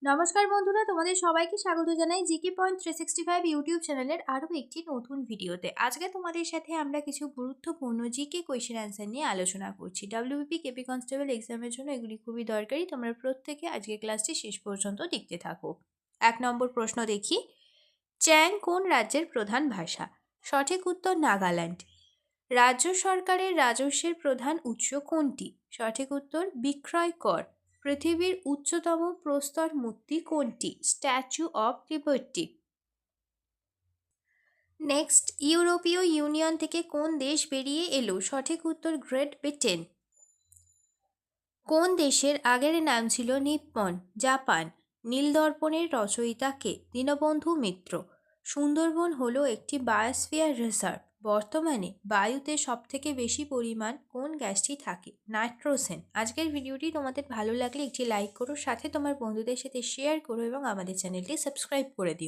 নমস্কার বন্ধুরা, তোমাদের সবাইকে স্বাগত জানাই জিকে পয়েন্ট 365 ইউটিউব চ্যানেলের আরও একটি নতুন ভিডিওতে। আজকে তোমাদের সাথে আমরা কিছু গুরুত্বপূর্ণ জিকে কোয়েশ্চেন অ্যান্সার নিয়ে আলোচনা করছি। ডাব্লিউবিপি কেপি কনস্টেবল এক্সামের জন্য এগুলি খুবই দরকারি। তোমরা প্রত্যেকে আজকে ক্লাসটি শেষ পর্যন্ত দেখতে থাকো। 1 নম্বর প্রশ্ন দেখি, চ্যাং কোন রাজ্যের প্রধান ভাষা? সঠিক উত্তর নাগাল্যান্ড। রাজ্য সরকারের রাজস্বের প্রধান উৎস কোনটি? সঠিক উত্তর বিক্রয় কর। পৃথিবীর উচ্চতম প্রস্তর মূর্তি কোনটি? Statue of liberty. নেক্সট, ইউরোপীয় ইউনিয়ন থেকে কোন দেশ বেরিয়ে এলো? সঠিক উত্তর গ্রেট ব্রিটেন। কোন দেশের আগের নাম ছিল নিপ্পন? জাপান। নীলদর্পণের রচয়িতা কে? দীনবন্ধু মিত্র। সুন্দরবন হলো একটি বায়োস্ফিয়ার রিজার্ভ। বর্তমানে বায়ুতে সবথেকে বেশি পরিমাণ কোন গ্যাসটি থাকে? নাইট্রোজেন। আজকের ভিডিওটি তোমাদের ভালো লাগলে একটি লাইক করো, সাথে তোমার বন্ধুদের সাথে শেয়ার করো এবং আমাদের চ্যানেলটি সাবস্ক্রাইব করে দিও।